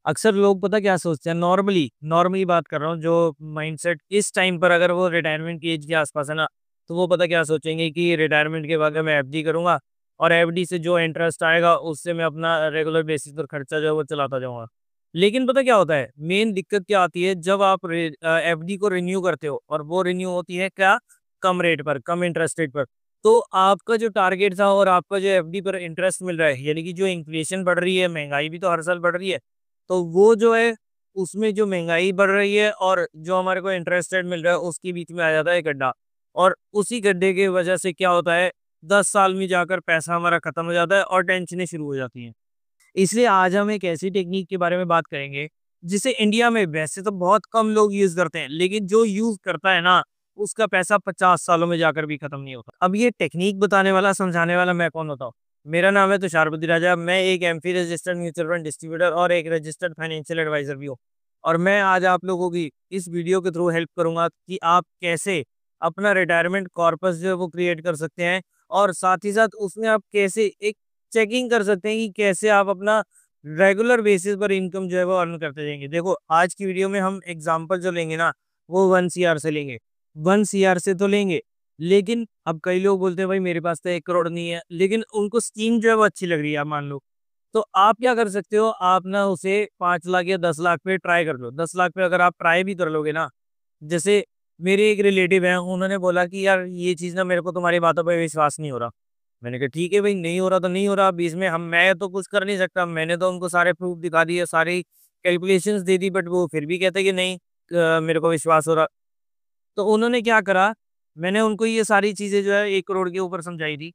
अक्सर लोग पता क्या सोचते हैं, नॉर्मली नॉर्मली बात कर रहा हूँ, जो माइंडसेट इस टाइम पर अगर वो रिटायरमेंट की एज के आसपास है ना, तो वो पता क्या सोचेंगे कि रिटायरमेंट के बाद मैं एफडी करूंगा और एफडी से जो इंटरेस्ट आएगा उससे मैं अपना रेगुलर बेसिस पर खर्चा जो है वो चलाता जाऊंगा। लेकिन पता क्या होता है, मेन दिक्कत क्या आती है जब आप एफडी को रिन्यू करते हो और वो रिन्यू होती है क्या, कम रेट पर, कम इंटरेस्ट रेट पर। तो आपका जो टारगेट था और आपका जो एफडी पर इंटरेस्ट मिल रहा है, यानी कि जो इन्फ्लेशन बढ़ रही है, महंगाई भी तो हर साल बढ़ रही है, तो वो जो है उसमें जो महंगाई बढ़ रही है और जो हमारे को इंटरेस्ट रेट मिल रहा है उसके बीच में आ जाता है गड्ढा। और उसी गड्ढे की वजह से क्या होता है, 10 साल में जाकर पैसा हमारा खत्म हो जाता है और टेंशनें शुरू हो जाती हैं। इसलिए आज हम एक ऐसी टेक्निक के बारे में बात करेंगे जिसे इंडिया में वैसे तो बहुत कम लोग यूज करते हैं, लेकिन जो यूज करता है ना, उसका पैसा 50 सालों में जाकर भी खत्म नहीं होता। अब ये टेक्निक बताने वाला, समझाने वाला मैं कौन होता हूँ? मेरा नाम है तुषार राजा। मैं एक AMFI registered mutual fund distributor और एक रजिस्टर्ड फाइनेंशियल एडवाइजर भी हूँ। और मैं आज आप लोगों की इस वीडियो के थ्रू हेल्प करूंगा कि आप कैसे अपना रिटायरमेंट कॉर्पस जो है वो क्रिएट कर सकते हैं, और साथ ही साथ उसमें आप कैसे एक चेकिंग कर सकते हैं कि कैसे आप अपना रेगुलर बेसिस पर इनकम जो है वो अर्न करते जाएंगे। देखो, आज की वीडियो में हम एग्जांपल जो लेंगे ना, वो 1 CR से लेंगे। 1 CR से तो लेंगे, लेकिन अब कई लोग बोलते हैं भाई मेरे पास तो 1 करोड़ नहीं है, लेकिन उनको स्कीम जो है वो अच्छी लग रही है, आप मान लो। तो आप क्या कर सकते हो, आप ना उसे 5 लाख या 10 लाख पे ट्राई कर लो। 10 लाख पे अगर आप ट्राई भी कर लोगे ना, जैसे मेरे एक रिलेटिव है, उन्होंने बोला कि यार ये चीज ना मेरे को तुम्हारी बातों पर विश्वास नहीं हो रहा। मैंने कहा ठीक है भाई, नहीं हो रहा तो नहीं हो रहा। अब इसमें हम मैं तो कुछ कर नहीं सकता। मैंने तो उनको सारे प्रूफ दिखा दिए, सारी कैलकुलेशंस दे दी, बट वो फिर भी कहते कि नहीं, मेरे को विश्वास हो रहा। तो उन्होंने क्या करा, मैंने उनको ये सारी चीजें जो है 1 करोड़ के ऊपर समझाई थी।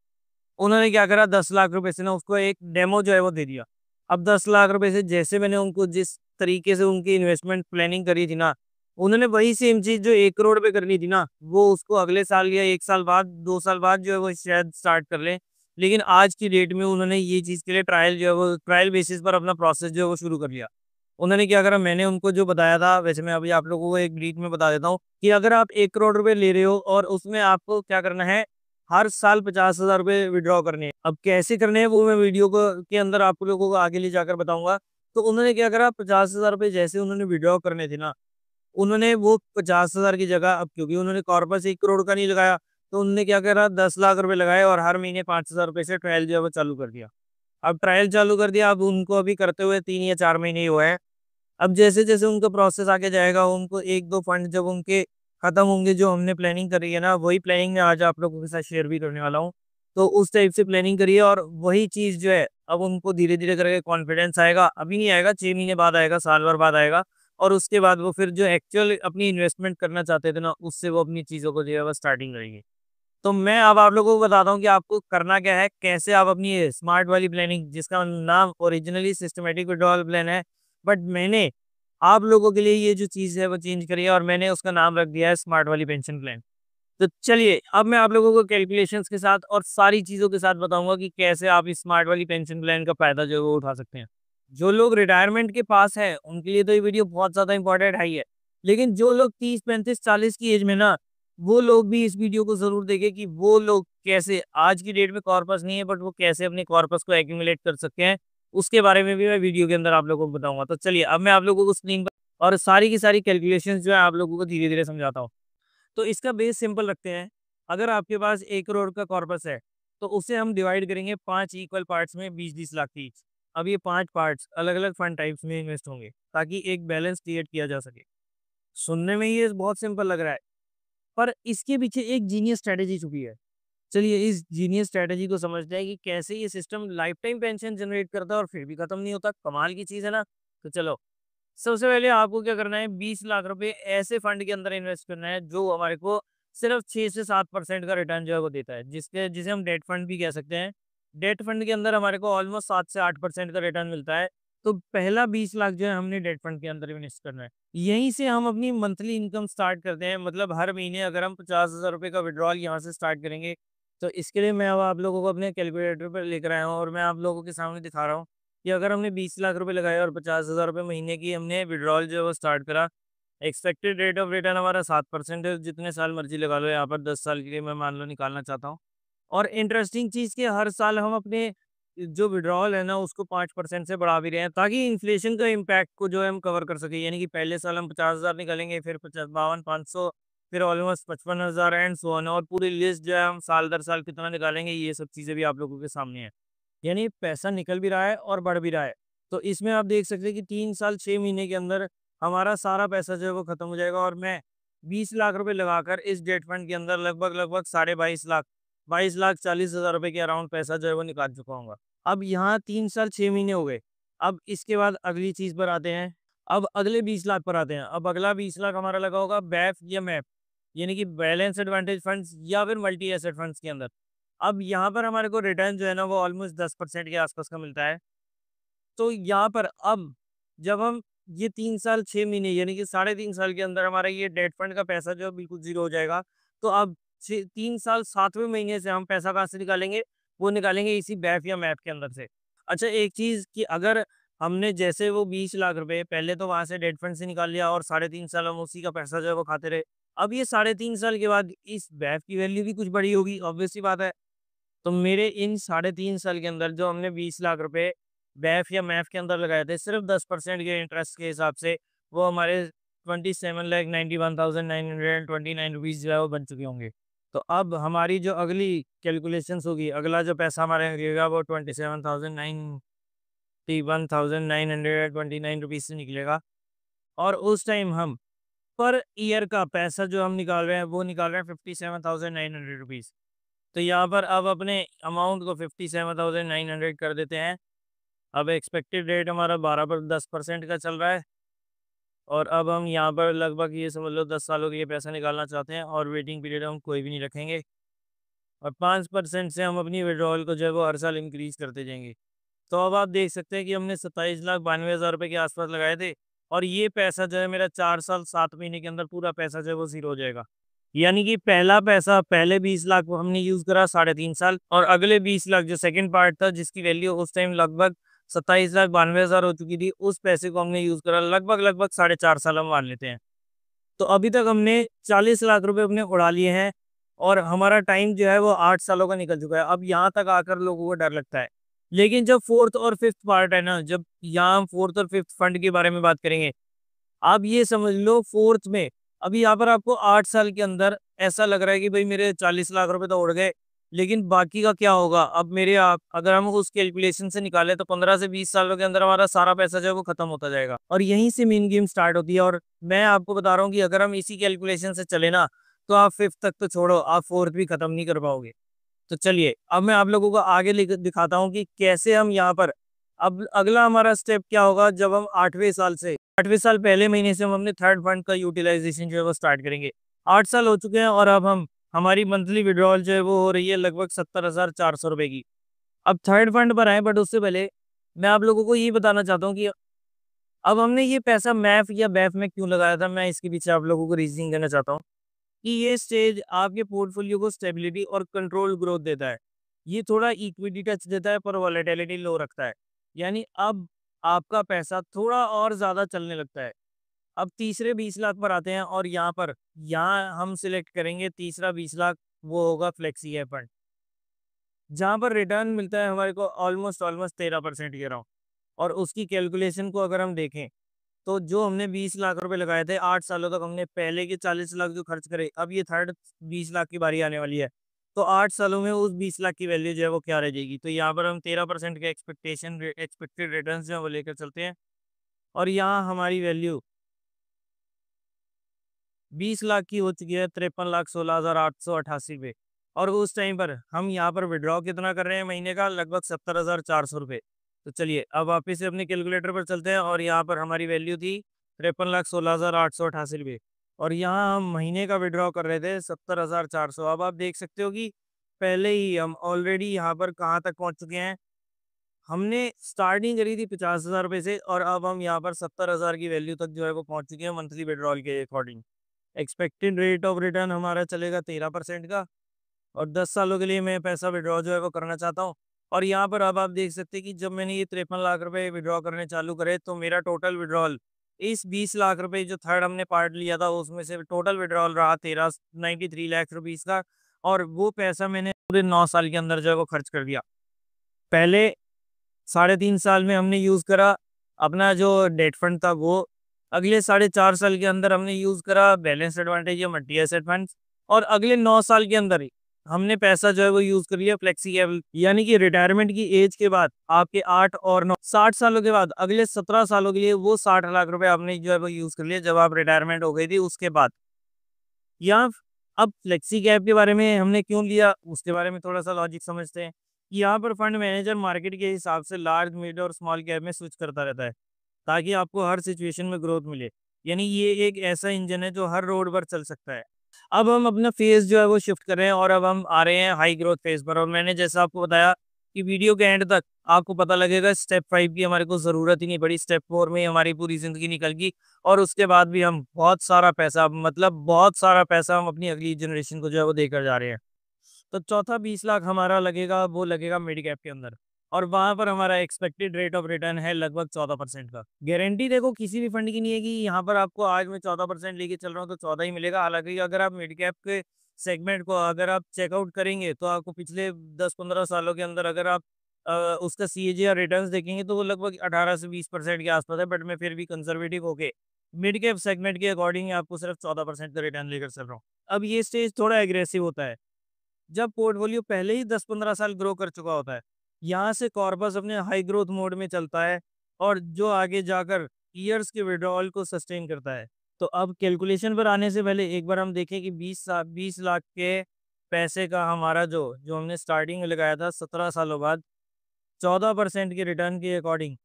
उन्होंने क्या करा, 10 लाख रुपए से ना उसको एक डेमो जो है वो दे दिया। अब 10 लाख रुपए से जैसे मैंने उनको जिस तरीके से उनकी इन्वेस्टमेंट प्लानिंग करी थी ना, उन्होंने वही सेम चीज जो 1 करोड़ पे करनी थी ना, वो उसको अगले साल या 1 साल बाद, 2 साल बाद जो है वो शायद स्टार्ट कर ले। लेकिन आज की डेट में उन्होंने ये चीज के लिए ट्रायल जो है वो ट्रायल बेसिस पर अपना प्रोसेस जो है वो शुरू कर लिया। उन्होंने क्या करा, मैंने उनको जो बताया था, वैसे मैं अभी आप लोगों को एक ब्रीफ में बता देता हूँ कि अगर आप 1 करोड़ रुपए ले रहे हो और उसमें आपको क्या करना है, हर साल 50,000 रुपए विड्रॉ करने हैं। अब कैसे करने हैं वो मैं वीडियो को के अंदर आप लोगों को आगे ले जाकर बताऊंगा। तो उन्होंने क्या करा, 50,000 रुपए जैसे उन्होंने विड्रॉ करने थे ना, उन्होंने वो 50,000 की जगह, अब क्योंकि उन्होंने कॉर्पस 1 करोड़ का नहीं लगाया, तो उन्होंने क्या करा, 10 लाख रुपए लगाए और हर महीने 5,000 रुपए से ट्रायल जो है वो चालू कर दिया। अब ट्रायल चालू कर दिया, अब उनको अभी करते हुए 3 या 4 महीने ही हुए हैं। अब जैसे-जैसे उनका प्रोसेस आगे जाएगा, उनको 1-2 फंड जब उनके खत्म होंगे, जो हमने प्लानिंग करी है ना, वही प्लानिंग मैं आज आप लोगों के साथ शेयर भी करने वाला हूँ। तो उस टाइप से प्लानिंग करिए और वही चीज़ जो है, अब उनको धीरे-धीरे करके कॉन्फिडेंस आएगा। अभी नहीं आएगा, 6 महीने बाद आएगा, साल भर बाद आएगा, और उसके बाद वो फिर जो एक्चुअल अपनी इन्वेस्टमेंट करना चाहते थे ना, उससे वो अपनी चीज़ों को जो है वो स्टार्टिंग करेंगे। तो मैं अब आप लोगों को बताता हूँ कि आपको करना क्या है, कैसे आप अपनी ये स्मार्ट वाली प्लानिंग, जिसका नाम ओरिजिनली सिस्टमैटिक विड्रॉल प्लान है, बट मैंने आप लोगों के लिए ये जो चीज़ है वो चेंज करी है और मैंने उसका नाम रख दिया है स्मार्ट वाली पेंशन प्लान। तो चलिए, अब मैं आप लोगों को कैलकुलेशंस के साथ और सारी चीज़ों के साथ बताऊंगा कि कैसे आप इस स्मार्ट वाली पेंशन प्लान का फ़ायदा जो है वो उठा सकते हैं। जो लोग रिटायरमेंट के पास है उनके लिए तो ये वीडियो बहुत ज़्यादा इंपॉर्टेंट है ही है। लेकिन जो लोग 30, 35, 40 की एज में ना, वो लोग भी इस वीडियो को ज़रूर देखें कि वो लोग कैसे, आज की डेट में कॉर्पस नहीं है बट वो कैसे अपने कॉर्पस को एक्यूमुलेट कर सकते हैं, उसके बारे में भी मैं वीडियो के अंदर आप लोगों को बताऊंगा। तो चलिए, अब मैं आप लोगों को स्क्रीन पर और सारी की सारी कैलकुलेशंस जो है आप लोगों को धीरे-धीरे समझाता हूँ। तो इसका बेस सिंपल रखते हैं। अगर आपके पास 1 करोड़ का कॉर्पस है, तो उसे हम डिवाइड करेंगे 5 इक्वल पार्ट्स में, 20-20 लाख की ईच। अब ये 5 पार्ट्स अलग-अलग फंड टाइप्स में इन्वेस्ट होंगे, ताकि एक बैलेंस क्रिएट किया जा सके। सुनने में ये बहुत सिंपल लग रहा है, पर इसके पीछे एक जीनियस स्ट्रैटेजी छुपी है। चलिए, इस जीनियस स्ट्रैटेजी को समझते हैं कि कैसे ये system life time pension generate करता है और फिर भी खत्म नहीं होता। कमाल की चीज़ है ना? तो चलो, सबसे पहले आपको क्या करना है, 20 लाख रुपए ऐसे फंड के अंदर इन्वेस्ट करना है जो हमारे को सिर्फ 6 से 7% का रिटर्न जो है वो देता है, जिसे हम डेट फंड भी कह सकते हैं। डेट फंड के अंदर हमारे को ऑलमोस्ट 7 से 8% का रिटर्न मिलता है। तो पहला 20 लाख जो है हमने डेट फंड के अंदर इन्वेस्ट करना है। यहीं से हम अपनी मंथली इनकम स्टार्ट करते हैं। मतलब हर महीने अगर हम 50,000 रुपये का विड्रॉल यहाँ से स्टार्ट करेंगे, तो इसके लिए मैं अब आप लोगों को अपने कैलकुलेटर पर लेकर आया हूँ और मैं आप लोगों के सामने दिखा रहा हूँ कि अगर हमने 20 लाख रुपए लगाए और 50,000 रुपये महीने की हमने विड्रॉल जो है वो स्टार्ट करा, एक्सपेक्टेड रेट ऑफ रिटर्न हमारा 7% है। जितने साल मर्जी लगा लो, यहाँ पर 10 साल के लिए मैं मान लो निकालना चाहता हूँ। और इंटरेस्टिंग चीज़ कि हर साल हम अपने जो विड्रॉल है ना उसको 5% से बढ़ा भी रहे हैं, ताकि इन्फ्लेशन का इम्पैक्ट को जो है हम कवर कर सके। यानी कि पहले साल हम 50,000 निकालेंगे, फिर 52,500, फिर ऑलमोस्ट 55,000 एंड सो ऑन, और पूरी लिस्ट जो है हम साल दर साल कितना निकालेंगे, ये सब चीज़ें भी आप लोगों के सामने है। यानी पैसा निकल भी रहा है और बढ़ भी रहा है। तो इसमें आप देख सकते हैं कि 3 साल 6 महीने के अंदर हमारा सारा पैसा जो है वो खत्म हो जाएगा, और मैं 20 लाख रुपए लगाकर इस डेट फंड के अंदर लगभग साढ़े 22 लाख 40,000 रुपए के अराउंड पैसा जो है वो निकाल चुका हूँ। अब यहाँ 3 साल 6 महीने हो गए। अब इसके बाद अगली चीज़ पर आते हैं। अब अगले 20 लाख पर आते हैं। अब अगला 20 लाख हमारा लगा होगा बैफ या मैप, यानी कि बैलेंस एडवांटेज फंड्स या फिर मल्टी एसेट फंड्स के अंदर। अब यहाँ पर हमारे को रिटर्न जो है ना वो ऑलमोस्ट 10% के आसपास का मिलता है। तो यहाँ पर अब जब हम ये 3 साल 6 महीने यानी कि साढ़े 3 साल के अंदर हमारा ये डेट फंड का पैसा जो है बिल्कुल ज़ीरो हो जाएगा। तो अब 3 साल 7वें महीने से हम पैसा कहाँ से निकालेंगे? वो निकालेंगे इसी बैफ या मैप के अंदर से। अच्छा, एक चीज़ कि अगर हमने जैसे वो 20 लाख रुपए पहले तो वहाँ से डेट फंड से निकाल लिया, और साढ़े 3 साल हम उसी का पैसा जो है वो खाते रहे। अब ये साढ़े 3 साल के बाद इस बैफ की वैल्यू भी कुछ बड़ी होगी, ऑब्वियस सी बात है। तो मेरे इन साढ़े 3 साल के अंदर जो हमने 20 लाख रुपए बैफ या मैफ के अंदर लगाए थे, सिर्फ 10% के इंटरेस्ट के हिसाब से वो हमारे 27,91,929 रुपीज़ जो है वो बन चुके होंगे। तो अब हमारी जो अगली कैलकुलेशंस होगी, अगला जो पैसा हमारा लगेगा वो 27,91,929 रुपीज़ से निकलेगा। और उस टाइम हम पर ईयर का पैसा जो हम निकाल रहे हैं वो निकाल रहे हैं 57,900 रुपीज़। तो यहाँ पर अब अपने अमाउंट को 57,900 कर देते हैं। अब एक्सपेक्टेड रेट हमारा 12 पर 10% का चल रहा है, और अब हम यहाँ पर लगभग ये समझ लो 10 सालों के लिए पैसा निकालना चाहते हैं, और वेटिंग पीरियड हम कोई भी नहीं रखेंगे, और 5% से हम अपनी विड्रॉल को जो है वो हर साल इंक्रीज करते जाएंगे। तो अब आप देख सकते हैं कि हमने 27,92,000 रुपये के आसपास लगाए थे, और ये पैसा जो है मेरा 4 साल 7 महीने के अंदर पूरा पैसा जो है वो ज़ीरो हो जाएगा। यानी कि पहला पैसा पहले 20 लाख को हमने यूज़ करा साढ़े 3 साल, और अगले 20 लाख जो सेकंड पार्ट था जिसकी वैल्यू उस टाइम लगभग 27,92,000 हो चुकी थी, उस पैसे को हमने यूज़ करा लगभग साढ़े 4 साल हम मान लेते हैं। तो अभी तक हमने 40 लाख रुपए अपने उड़ा लिए हैं, और हमारा टाइम जो है वो 8 सालों का निकल चुका है। अब यहाँ तक आकर लोगों को डर लगता है। लेकिन जब 4th और 5th पार्ट है ना, जब यहाँ हम 4th और 5th फंड के बारे में बात करेंगे, आप ये समझ लो 4th में अभी यहाँ पर आपको 8 साल के अंदर ऐसा लग रहा है कि भाई मेरे 40 लाख रुपए तो उड़ गए, लेकिन बाकी का क्या होगा? अब मेरे आप अगर हम उस कैलकुलेशन से निकालें तो 15 से 20 सालों के अंदर हमारा सारा पैसा जो है वो खत्म होता जाएगा, और यहीं से मेन गेम स्टार्ट होती है। और मैं आपको बता रहा हूँ कि अगर हम इसी कैलकुलेशन से चले ना, तो आप 5th तक तो छोड़ो, आप 4th भी खत्म नहीं कर पाओगे। तो चलिए अब मैं आप लोगों को आगे दिखाता हूँ कि कैसे हम यहाँ पर अब अगला हमारा स्टेप क्या होगा। जब हम 8वें साल पहले महीने से हम अपने थर्ड फंड का यूटिलाइजेशन जो है वो स्टार्ट करेंगे। 8 साल हो चुके हैं, और अब हम हमारी मंथली विड्रॉल जो है वो हो रही है लगभग 70,400 रुपए की। अब थर्ड फंड पर आए, बट उससे पहले मैं आप लोगों को ये बताना चाहता हूँ कि अब हमने ये पैसा मैफ या बैफ में क्यों लगाया था। मैं इसके पीछे आप लोगों को रीजनिंग देना चाहता हूँ कि ये स्टेज आपके पोर्टफोलियो को स्टेबिलिटी और कंट्रोल ग्रोथ देता है। ये थोड़ा इक्विटी टच देता है, पर वॉलेटिलिटी लो रखता है। यानी अब आपका पैसा थोड़ा और ज़्यादा चलने लगता है। अब तीसरे 20 लाख पर आते हैं, और यहाँ हम सिलेक्ट करेंगे तीसरा 20 लाख, वो होगा फ्लेक्सी कैप फंड, जहाँ पर रिटर्न मिलता है हमारे को ऑलमोस्ट 13% के अराउंड। और उसकी कैलकुलेशन को अगर हम देखें, तो जो हमने 20 लाख रुपए लगाए थे 8 सालों तक, हमने पहले के 40 लाख जो खर्च करे, अब ये थर्ड 20 लाख की बारी आने वाली है। तो 8 सालों में उस 20 लाख की वैल्यू जो है वो क्या रह जाएगी। तो यहाँ पर हम 13% के एक्सपेक्टेड रिटर्न जो है वो लेकर चलते हैं, और यहाँ हमारी वैल्यू 20 लाख की हो चुकी है 53,16,888 रुपये। और उस टाइम पर हम यहाँ पर विड्रॉ कितना कर रहे हैं महीने का, लगभग 70,400 रुपये। तो चलिए अब वापस से अपने कैलकुलेटर पर चलते हैं, और यहाँ पर हमारी वैल्यू थी 53,16,888 रुपये, और यहाँ हम महीने का विड्रॉ कर रहे थे 70,400। अब आप देख सकते हो कि पहले ही हम ऑलरेडी यहाँ पर कहाँ तक पहुँच चुके हैं। हमने स्टार्टिंग करी थी 50,000 रुपये से, और अब हम यहाँ पर 70,000 की वैल्यू तक जो है वो पहुँच चुके हैं मंथली विड्रॉल के according. Expected rate of return हमारा चलेगा 13% का, और 10 सालों के लिए मैं पैसा विड्रॉ जो है वो करना चाहता हूँ। और यहाँ पर अब आप देख सकते हैं कि जब मैंने ये 53 लाख रुपए विड्रॉ करने चालू करे, तो मेरा टोटल विड्रॉल इस 20 लाख रुपए जो थर्ड हमने पार्ट लिया था उसमें से टोटल विड्रॉल रहा 93 लाख रुपीज़ का। और वो पैसा मैंने पूरे 9 साल के अंदर जो है वो खर्च कर दिया। पहले 3.5 साल में हमने यूज़ करा अपना जो डेट फंड था वो, अगले 4.5 साल के अंदर हमने यूज़ करा बैलेंस एडवांटेज या मल्टी एसेट फंड्स, और अगले 9 साल के अंदर ही हमने पैसा जो है वो यूज़ कर लिया फ्लेक्सी कैपिटल, यानी कि रिटायरमेंट की एज के बाद आपके 8 और 9 60 सालों के बाद अगले 17 सालों के लिए वो 60 लाख रुपए आपने जो है वो यूज़ कर लिया जब आप रिटायरमेंट हो गई थी उसके बाद। या अब फ्लेक्सी कैप के बारे में हमने क्यों लिया, उसके बारे में थोड़ा-सा लॉजिक समझते हैं। कि यहाँ पर फंड मैनेजर मार्केट के हिसाब से लार्ज, मिड और स्मॉल कैप में स्विच करता रहता है, ताकि आपको हर सिचुएशन में ग्रोथ मिले। यानी ये एक ऐसा इंजन है जो हर रोड पर चल सकता है। अब हम अपना फेज़ जो है वो शिफ्ट कर रहे हैं और अब हम आ रहे हैं हाई ग्रोथ फेज़ पर, और मैंने जैसा आपको बताया कि वीडियो के एंड तक आपको पता लगेगा स्टेप 5 की हमारे को ज़रूरत ही नहीं पड़ी, स्टेप 4 में ही हमारी पूरी ज़िंदगी निकल गई, और उसके बाद भी हम बहुत सारा पैसा हम अपनी अगली जनरेशन को जो है वो देकर जा रहे हैं। तो चौथा 20 लाख हमारा लगेगा, वो लगेगा मिड कैप के अंदर, और वहाँ पर हमारा एक्सपेक्टेड रेट ऑफ रिटर्न है लगभग 14% का। गारंटी देखो किसी भी फंड की नहीं है कि यहाँ पर आपको आज मैं 14% लेके चल रहा हूँ तो 14 ही मिलेगा। हालाँकि अगर आप मिड कैप के सेगमेंट को अगर आप चेकआउट करेंगे तो आपको पिछले 10-15 सालों के अंदर अगर आप उसका सीएजीआर रिटर्न्स देखेंगे तो वो लगभग 18 से 20% के आसपास है, बट मैं फिर भी कंजर्वेटिव होके मिड कैप सेगमेंट के अकॉर्डिंग आपको सिर्फ 14% का रिटर्न लेकर चल रहा हूँ। अब ये स्टेज थोड़ा एग्रेसिव होता है जब पोर्टफोलियो पहले ही 10-15 साल ग्रो कर चुका होता है। यहाँ से कॉर्पस अपने हाई ग्रोथ मोड में चलता है, और जो आगे जाकर ईयर्स के विड्रॉल को सस्टेन करता है। तो अब कैलकुलेशन पर आने से पहले एक बार हम देखें कि 20 लाख के पैसे का हमारा जो हमने स्टार्टिंग में लगाया था 17 सालों बाद 14% के रिटर्न के अकॉर्डिंग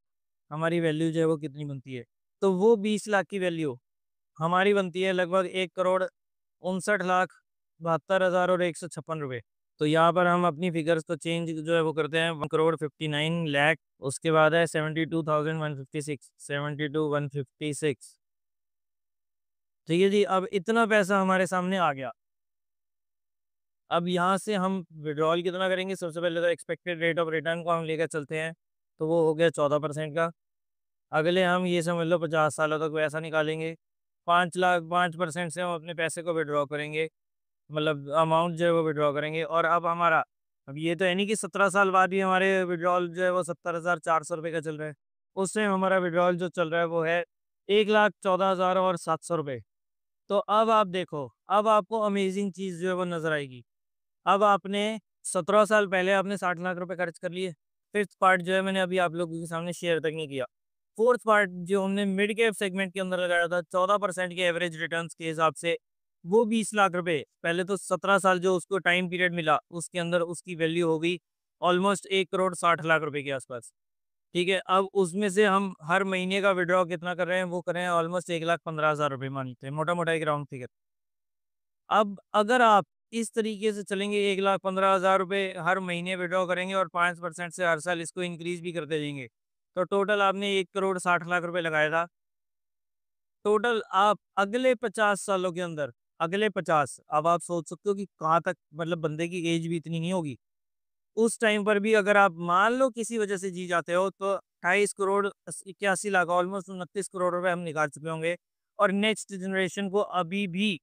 हमारी वैल्यू जो है वो कितनी बनती है। तो वो 20 लाख की वैल्यू हमारी बनती है लगभग 1,59,72,000 और 156 रुपए। तो यहाँ पर हम अपनी फिगर्स को चेंज जो है वो करते हैं, 1,59,00,000, उसके बाद है 72,156, 72,156। ठीक है जी, अब इतना पैसा हमारे सामने आ गया। अब यहाँ से हम विड्रॉल कितना करेंगे, सबसे पहले तो एक्सपेक्टेड रेट ऑफ रिटर्न को हम लेकर चलते हैं, तो वो हो गया 14% का। अगले हम ये समझ लो 50 सालों तक पैसा निकालेंगे, 5% से हम अपने पैसे को विड्रॉ करेंगे, मतलब अमाउंट जो है वो विड्रॉ करेंगे। और अब हमारा, अब ये तो है नहीं कि 17 साल बाद भी हमारे विड्रॉल जो है वो 70,400 रुपये का चल रहा है। उस टाइम हमारा विड्रॉल जो चल रहा है वो है 1,14,000 और 700 रुपये। तो अब आप देखो, अब आपको अमेजिंग चीज़ जो है वो नज़र आएगी। अब आपने 17 साल पहले आपने 60 लाख रुपए खर्च कर लिए। फिफ्थ पार्ट जो है मैंने अभी आप लोगों के सामने शेयर तक नहीं किया। फोर्थ पार्ट जो हमने मिड कैप सेगमेंट के अंदर लगाया था 14% के एवरेज रिटर्न्स के हिसाब से, वो 20 लाख रुपए, पहले तो 17 साल जो उसको टाइम पीरियड मिला उसके अंदर उसकी वैल्यू हो गई ऑलमोस्ट 1,60,00,000 रुपए के आसपास। ठीक है, अब उसमें से हम हर महीने का विड्रॉ कितना कर रहे हैं, वो कर रहे हैं ऑलमोस्ट 1,15,000 रुपए मान लेते हैं, मोटा मोटा एक राउंड फिगर। अब अगर आप इस तरीके से चलेंगे, 1,15,000 रुपए हर महीने विड्रॉ करेंगे और 5% से हर साल इसको इंक्रीज भी करते जाएंगे, तो टोटल आपने 1,60,00,000 रुपए लगाया था। टोटल आप अगले 50 सालों के अंदर, अगले 50, अब आप सोच सकते हो कि कहाँ तक, मतलब बंदे की एज भी इतनी नहीं होगी। उस टाइम पर भी अगर आप मान लो किसी वजह से जी जाते हो, तो 28,81,00,000 ऑलमोस्ट 29 करोड़ रुपए हम निकाल चुके होंगे। और नेक्स्ट जनरेशन को अभी भी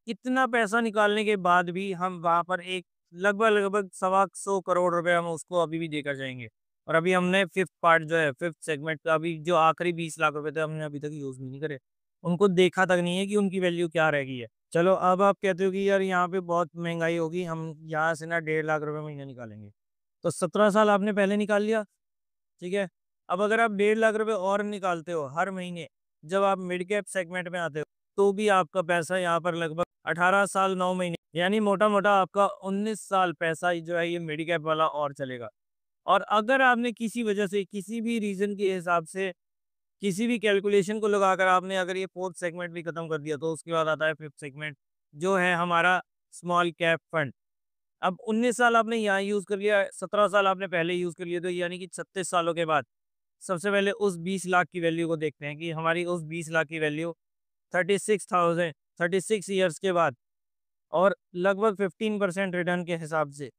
इतना पैसा निकालने के बाद भी हम वहाँ पर एक लगभग लगभग 1,25 करोड़ रुपए हम उसको अभी भी देकर जाएंगे। और अभी हमने फिफ्थ पार्ट जो है, फिफ्थ सेगमेंट का अभी जो आखिरी 20 लाख रुपए थे हमने अभी तक यूज भी नहीं करे, उनको देखा तक नहीं है कि उनकी वैल्यू क्या रह गई है। चलो अब आप कहते हो कि यार यहाँ पे बहुत महंगाई होगी, हम यहाँ से ना 1,50,000 रुपए महीने निकालेंगे, तो 17 साल आपने पहले निकाल लिया। ठीक है, अब अगर आप 1,50,000 रुपए और निकालते हो हर महीने, जब आप मिड कैप सेगमेंट में आते हो, तो भी आपका पैसा यहाँ पर लगभग 18 साल 9 महीने, यानी मोटा मोटा आपका 19 साल पैसा ही जो है ये मिड कैप वाला और चलेगा। और अगर आपने किसी वजह से, किसी भी रीजन के हिसाब से, किसी भी कैलकुलेशन को लगाकर आपने अगर ये फोर्थ सेगमेंट भी खत्म कर दिया, तो उसके बाद आता है फिफ्थ सेगमेंट, जो है हमारा स्मॉल कैप फंड। अब 19 साल आपने यहाँ यूज़ कर लिया, 17 साल आपने पहले यूज़ कर लिया, तो यानी कि 36 सालों के बाद सबसे पहले उस 20 लाख की वैल्यू को देखते हैं कि हमारी उस 20 लाख की वैल्यू 36 ईयर्स के बाद, और लगभग 15% रिटर्न के हिसाब से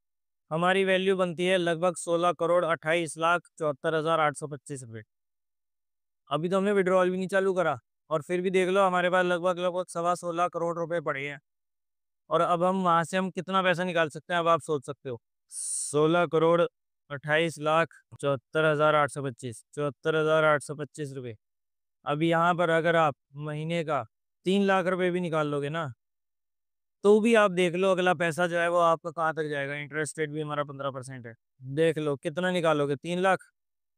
हमारी वैल्यू बनती है लगभग 16,28,74,825 रुपये। अभी तो हमने विड्रॉल भी नहीं चालू करा, और फिर भी देख लो हमारे पास लगभग लगभग 16.25 करोड़ रुपए पड़े हैं। और अब हम वहाँ से हम कितना पैसा निकाल सकते हैं, अब आप सोच सकते हो। 16 करोड़ 28,74,825, 74,825 रुपये। अब यहाँ पर अगर आप महीने का 3 लाख रुपए भी निकाल लोगे ना, तो भी आप देख लो अगला पैसा जो है वो आपका कहाँ तक जाएगा। इंटरेस्ट रेट भी हमारा 15% है। देख लो कितना निकालोगे, 3 लाख।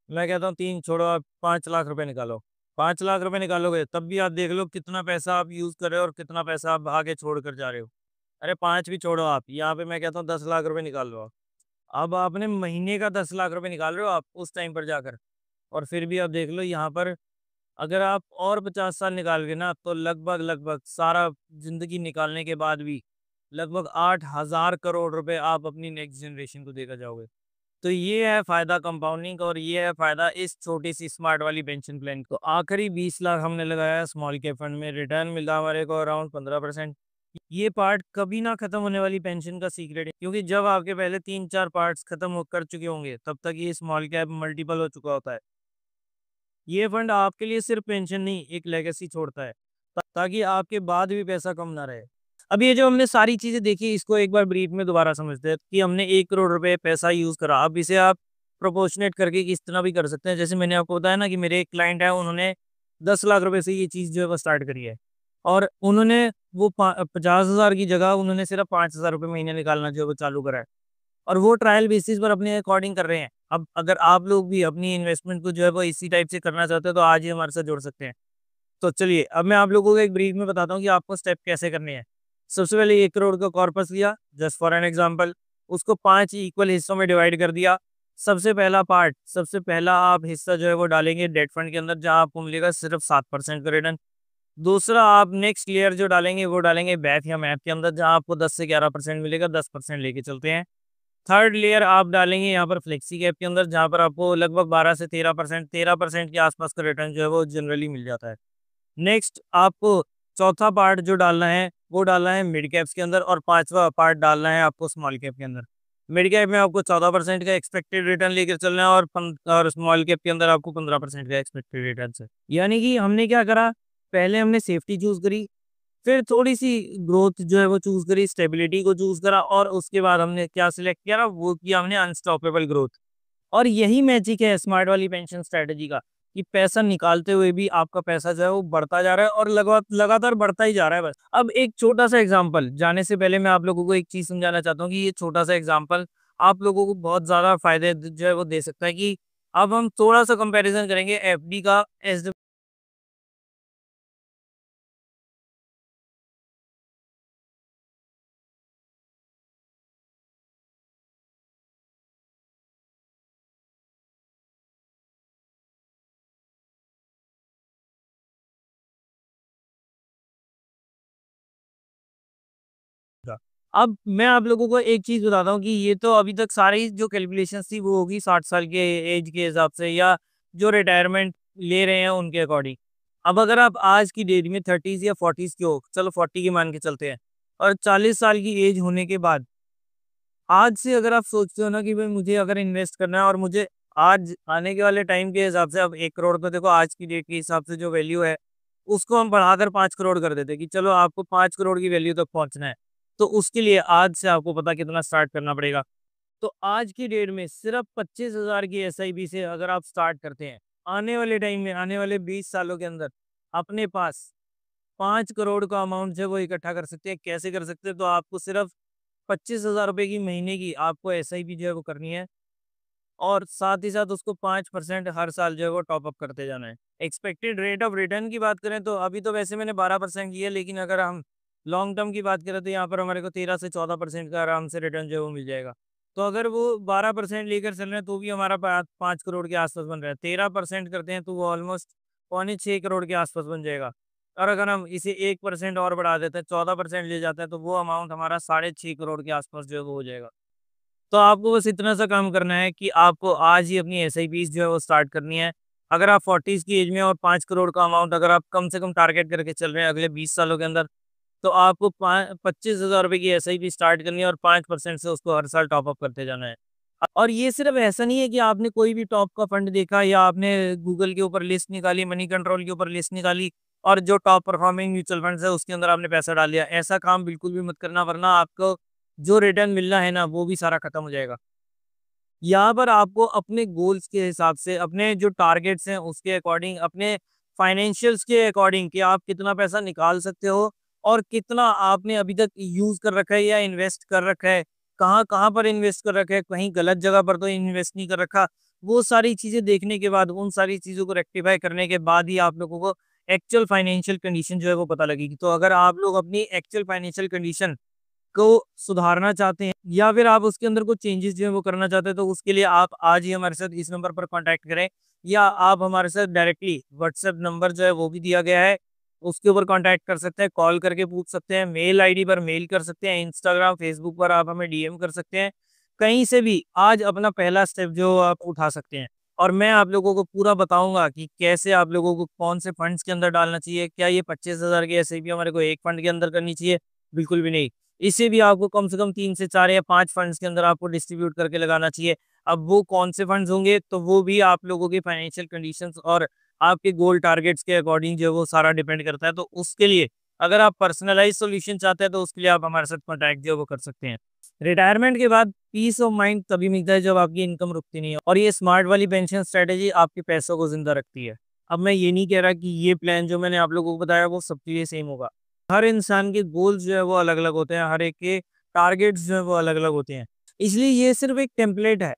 मैं कहता हूँ तीन छोड़ो, आप 5 लाख रुपए निकालो। 5 लाख रुपए निकालोगे तब भी आप देख लो कितना पैसा आप यूज कर रहे हो और कितना पैसा आप आगे छोड़ कर जा रहे हो। अरे पांच भी छोड़ो, आप यहाँ पे मैं कहता हूँ 10 लाख रुपए निकाल लो आप। अब आपने महीने का 10 लाख रुपए निकाल रहे हो आप उस टाइम पर जाकर, और फिर भी आप देख लो यहाँ पर अगर आप और 50 साल निकाल के ना, तो लगभग लगभग सारा जिंदगी निकालने के बाद भी लगभग 8,000 करोड़ रुपए आप अपनी नेक्स्ट जनरेशन को देकर जाओगे। तो ये है फायदा कंपाउंडिंग, और ये है फायदा इस छोटी सी स्मार्ट वाली पेंशन प्लान को। आखिरी 20 लाख हमने लगाया स्मॉल कैप फंड में, रिटर्न मिला हमारे को अराउंड 15%। ये पार्ट कभी ना खत्म होने वाली पेंशन का सीक्रेट है, क्योंकि जब आपके पहले 3-4 पार्ट्स खत्म कर चुके होंगे तब तक ये स्मॉल कैप मल्टीपल हो चुका होता है। ये फंड आपके लिए सिर्फ पेंशन नहीं, एक लेगेसी छोड़ता है, ताकि आपके बाद भी पैसा कम ना रहे। अब ये जो हमने सारी चीजें देखी, इसको एक बार ब्रीफ में दोबारा समझते हैं कि हमने 1 करोड़ रुपए पैसा यूज करा। अब इसे आप प्रोपोर्शनेट करके किस तरह भी कर सकते हैं। जैसे मैंने आपको बताया ना कि मेरे एक क्लाइंट है, उन्होंने 10 लाख रुपए से ये चीज जो है वो स्टार्ट करी है, और उन्होंने वो 50,000 की जगह उन्होंने सिर्फ 5,000 रुपये महीने निकालना जो है वो चालू करा है, और वो ट्रायल बेसिस पर अपने अकॉर्डिंग कर रहे हैं। अब अगर आप लोग भी अपनी इन्वेस्टमेंट को जो है वो इसी टाइप से करना चाहते हो तो आज ही हमारे साथ जुड़ सकते हैं। तो चलिए अब मैं आप लोगों को एक ब्रीफ में बताता हूँ कि आपको स्टेप कैसे करने हैं। सबसे पहले 1 करोड़ का कॉर्पस लिया, जस्ट फॉर एन एग्जांपल, उसको 5 इक्वल हिस्सों में डिवाइड कर दिया। सबसे पहला आप हिस्सा जो है वो डालेंगे डेट फंड के अंदर, जहां आपको मिलेगा सिर्फ 7% का रिटर्न। दूसरा आप नेक्स्ट लेयर जो डालेंगे वो डालेंगे बैथ या मैप के अंदर, जहां आपको 10 से 11% मिलेगा, 10% लेके चलते हैं। थर्ड लेयर आप डालेंगे यहाँ पर फ्लेक्सी कैप के अंदर, जहाँ पर आपको लगभग 12 से 13% के आसपास का रिटर्न जो है वो जनरली मिल जाता है। नेक्स्ट आपको चौथा पार्ट जो डालना है वो डालना है मिड कैप्स के अंदर, और पांचवा पार्ट डालना है आपको स्मॉल कैप के अंदर। मिड कैप में आपको 14% का एक्सपेक्टेड रिटर्न लेकर चलना है, और स्मॉल कैप के अंदर आपको 15% का एक्सपेक्टेड रिटर्न है। यानी कि हमने क्या करा, पहले हमने सेफ्टी चूज करी, फिर थोड़ी-सी ग्रोथ जो है वो चूज़ करी, स्टेबिलिटी को चूज़ करा, और उसके बाद हमने क्या सिलेक्ट किया ना, वो किया हमने अनस्टॉपेबल ग्रोथ। और यही मैजिक है स्मार्ट वाली पेंशन स्ट्रैटेजी का, कि पैसा निकालते हुए भी आपका पैसा जो है वो बढ़ता जा रहा है, और लगातार बढ़ता ही जा रहा है बस। अब एक छोटा-सा एग्ज़ाम्पल जाने से पहले मैं आप लोगों को एक चीज़ समझाना चाहता हूँ कि ये छोटा-सा एग्ज़ाम्पल आप लोगों को बहुत ज़्यादा फ़ायदे जो है वो दे सकता है। कि अब हम थोड़ा-सा कंपैरिज़न करेंगे एफडी का एस का। अब मैं आप लोगों को एक चीज़ बताता हूँ कि ये तो अभी तक सारी जो कैलकुलेशंस थी वो होगी 60 साल के एज के हिसाब से, या जो रिटायरमेंट ले रहे हैं उनके अकॉर्डिंग। अब अगर आप आज की डेट में 30s या 40s के हो, चलो 40 की मान के चलते हैं, और 40 साल की एज होने के बाद आज से अगर आप सोचते हो ना कि भाई मुझे अगर इन्वेस्ट करना है, और मुझे आज आने के वाले टाइम के हिसाब से, अब 1 करोड़ तो देखो आज की डेट के हिसाब से जो वैल्यू है, उसको हम बढ़ाकर 5 करोड़ कर देते कि चलो आपको 5 करोड़ की वैल्यू तक पहुंचना है। तो उसके लिए आज से आपको पता कितना स्टार्ट करना पड़ेगा। तो आज की डेट में सिर्फ 25,000 की एसआईपी से अगर आप स्टार्ट करते हैं, आने वाले टाइम में, आने वाले 20 सालों के अंदर अपने पास 5 करोड़ का अमाउंट जो है वो इकट्ठा कर सकते हैं। कैसे कर सकते हैं? तो आपको सिर्फ 25,000 रुपए की महीने की आपको एसआईपी जो है वो करनी है, और साथ ही साथ उसको 5% हर साल जो है वो टॉप अप करते जाना है। एक्सपेक्टेड रेट ऑफ रिटर्न की बात करें तो अभी तो वैसे मैंने 12% की है, लेकिन अगर हम लॉन्ग टर्म की बात करें तो यहाँ पर हमारे को 13 से 14% का आराम से रिटर्न जो है वो मिल जाएगा। तो अगर वो 12% लेकर चल रहे हैं तो भी हमारा 5 करोड़ के आसपास बन रहा है। 13% करते हैं तो वो ऑलमोस्ट 6.25 करोड़ के आसपास बन जाएगा। और अगर हम इसे 1% और बढ़ा देते हैं, 14% ले जाते हैं, तो वो अमाउंट हमारा 6.5 करोड़ के आसपास जो है वो हो जाएगा। तो आपको बस इतना सा काम करना है कि आपको आज ही अपनी एसआईपीज़ जो है वो स्टार्ट करनी है। अगर आप 40s की एज में, और 5 करोड़ का अमाउंट अगर आप कम से कम टारगेट करके चल रहे हैं अगले 20 सालों के अंदर, तो आपको 25,000 रुपए की एसआईपी स्टार्ट करनी है, और 5% से उसको हर साल टॉप अप करते जाना है। और ये सिर्फ ऐसा नहीं है कि आपने कोई भी टॉप का फंड देखा, या आपने गूगल के ऊपर लिस्ट निकाली, मनी कंट्रोल के ऊपर लिस्ट निकाली, और जो टॉप परफॉर्मिंग म्यूचुअल फंड्स है उसके अंदर आपने पैसा डाल दिया। ऐसा काम बिल्कुल भी मत करना, वरना आपको जो रिटर्न मिलना है ना वो भी सारा खत्म हो जाएगा। यहाँ पर आपको अपने गोल्स के हिसाब से, अपने जो टारगेट्स हैं उसके अकॉर्डिंग, अपने फाइनेंशियल्स के अकॉर्डिंग कि आप कितना पैसा निकाल सकते हो और कितना आपने अभी तक यूज़ कर रखा है या इन्वेस्ट कर रखा है, कहाँ-कहाँ पर इन्वेस्ट कर रखा है, कहीं गलत जगह पर तो इन्वेस्ट नहीं कर रखा। वो सारी चीज़ें देखने के बाद, उन सारी चीज़ों को रेक्टिफ़ाई करने के बाद ही आप लोगों को एक्चुअल फाइनेंशियल कंडीशन जो है वो पता लगेगी। तो अगर आप लोग अपनी एक्चुअल फाइनेंशियल कंडीशन को सुधारना चाहते हैं या फिर आप उसके अंदर कुछ चेंजेस जो है वो करना चाहते हैं, तो उसके लिए आप आज ही हमारे साथ इस नंबर पर कांटेक्ट करें या आप हमारे साथ डायरेक्टली व्हाट्सएप नंबर जो है वो भी दिया गया है, उसके ऊपर कांटेक्ट कर सकते हैं, कॉल करके पूछ सकते हैं, मेल आईडी पर मेल कर सकते हैं, इंस्टाग्राम फेसबुक पर आप हमें डीएम कर सकते हैं। कहीं से भी आज अपना पहला स्टेप जो आप उठा सकते हैं और मैं आप लोगों को पूरा बताऊंगा कि कैसे आप लोगों को कौन से फंड्स के अंदर डालना चाहिए। क्या ये 25,000 की एसआईपी हमारे को एक फंड के अंदर करनी चाहिए? बिल्कुल भी नहीं। इसे भी आपको कम से कम 3 से 4 या 5 फंड्स के अंदर आपको डिस्ट्रीब्यूट करके लगाना चाहिए। अब वो कौन से फंड्स होंगे, तो वो भी आप लोगों की फाइनेंशियल कंडीशंस और आपके गोल टारगेट्स के अकॉर्डिंग जो है वो सारा डिपेंड करता है। तो उसके लिए अगर आप पर्सनलाइज़ सॉल्यूशन चाहते हैं, तो उसके लिए आप हमारे साथ कॉन्टैक्ट जो है वो कर सकते हैं। रिटायरमेंट के बाद पीस ऑफ माइंड तभी मिलता है जब आपकी इनकम रुकती नहीं है और ये स्मार्ट वाली पेंशन स्ट्रैटेजी आपके पैसों को ज़िंदा रखती है। अब मैं ये नहीं कह रहा कि ये प्लान जो मैंने आप लोगों को बताया वो सबके लिए सेम होगा। हर इंसान के गोल्स जो है वो अलग-अलग होते हैं, हर एक के टारगेट्स जो है वो अलग-अलग होते हैं। इसलिए ये सिर्फ़ एक टेम्पलेट है,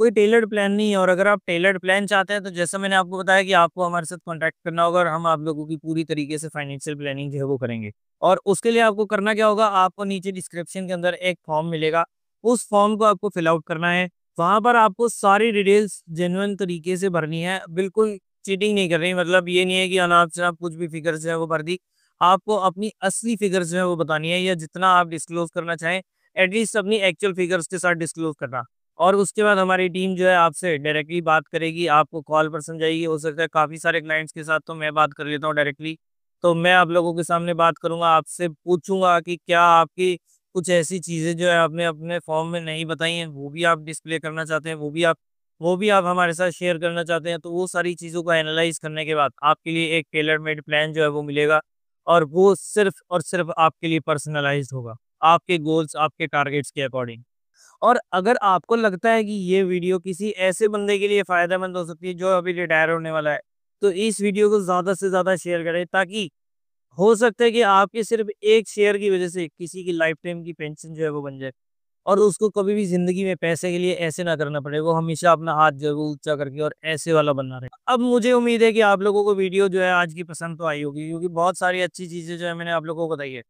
कोई टेलर्ड प्लान नहीं है और अगर आप टेलर्ड प्लान चाहते हैं तो जैसा मैंने आपको बताया कि आपको हमारे साथ कॉन्टैक्ट करना होगा और हम आप लोगों की पूरी तरीके से फाइनेंशियल प्लानिंग जो है वो करेंगे। और उसके लिए आपको करना क्या होगा, आपको नीचे डिस्क्रिप्शन के अंदर एक फॉर्म मिलेगा, उस फॉर्म को आपको फिल आउट करना है। वहाँ पर आपको सारी डिटेल्स जेन्युइन तरीके से भरनी है, बिल्कुल चीटिंग नहीं करनी। मतलब ये नहीं है कि अनाप-शनाप कुछ भी फ़िगर्स जो है वो भर दी। आपको अपनी असली फ़िगर्स जो है वो बतानी है या जितना आप डिस्क्लोज़ करना चाहें, एटलीस्ट अपनी एक्चुअल फ़िगर्स के साथ डिस्क्लोज़ करना। और उसके बाद हमारी टीम जो है आपसे डायरेक्टली बात करेगी, आपको कॉल पर समझाएगी। हो सकता है काफ़ी सारे क्लाइंट्स के साथ तो मैं बात कर लेता हूँ डायरेक्टली, तो मैं आप लोगों के सामने बात करूँगा, आपसे पूछूँगा कि क्या आपकी कुछ ऐसी चीज़ें जो है आपने अपने फॉर्म में नहीं बताई हैं, वो भी आप डिस्प्ले करना चाहते हैं, वो भी आप हमारे साथ शेयर करना चाहते हैं। तो वो सारी चीज़ों को एनालाइज़ करने के बाद आपके लिए एक टेलर मेड प्लान जो है वो मिलेगा और वो सिर्फ़ और सिर्फ़ आपके लिए पर्सनलाइज़्ड होगा, आपके गोल्स, आपके टारगेट्स के अकॉर्डिंग। और अगर आपको लगता है कि ये वीडियो किसी ऐसे बंदे के लिए फ़ायदेमंद हो सकती है जो अभी रिटायर होने वाला है, तो इस वीडियो को ज़्यादा से ज़्यादा शेयर करें ताकि हो सकता है कि आपके सिर्फ़ एक शेयर की वज़ह से किसी की लाइफ़ टाइम की पेंशन जो है वो बन जाए और उसको कभी भी ज़िंदगी में पैसे के लिए ऐसे ना करना पड़े। वो हमेशा अपना हाथ जो है वो ऊँचा करके और ऐसे वाला बना रहे। अब मुझे उम्मीद है कि आप लोगों को वीडियो जो है आज की पसंद तो आई होगी क्योंकि बहुत सारी अच्छी चीज़ें जो है मैंने आप लोगों को बताई है।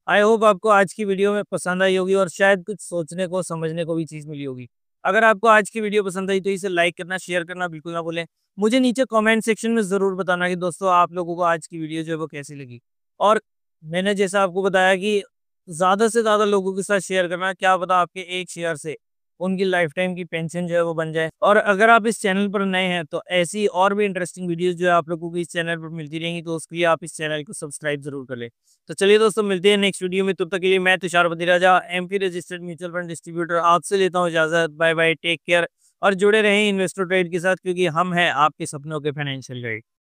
आई होप आपको आज की वीडियो में पसंद आई होगी और शायद कुछ सोचने को, समझने को भी चीज़ मिली होगी। अगर आपको आज की वीडियो पसंद आई तो इसे लाइक करना, शेयर करना बिल्कुल ना भूलें। मुझे नीचे कमेंट सेक्शन में ज़रूर बताना कि दोस्तों आप लोगों को आज की वीडियो जो है वो कैसी लगी। और मैंने जैसा आपको बताया कि ज़्यादा से ज़्यादा लोगों के साथ शेयर करना, क्या पता आपके एक शेयर से उनकी लाइफ टाइम की पेंशन जो है वो बन जाए। और अगर आप इस चैनल पर नए हैं तो ऐसी और भी इंटरेस्टिंग वीडियोज़ जो है आप लोगों को इस चैनल पर मिलती रहेंगी, तो उसके लिए आप इस चैनल को सब्सक्राइब ज़रूर कर लें। तो चलिए दोस्तों मिलते हैं नेक्स्ट वीडियो में, तब तक के लिए मैं Tushar Badiraja, AMFI registered mutual fund distributor आपसे लेता हूँ इजाज़त। बाय बाय, टेक केयर और जुड़े रहें इन्वेस्टर ट्रेड के साथ क्योंकि हम हैं आपके सपनों के फाइनेंशियल गाइड।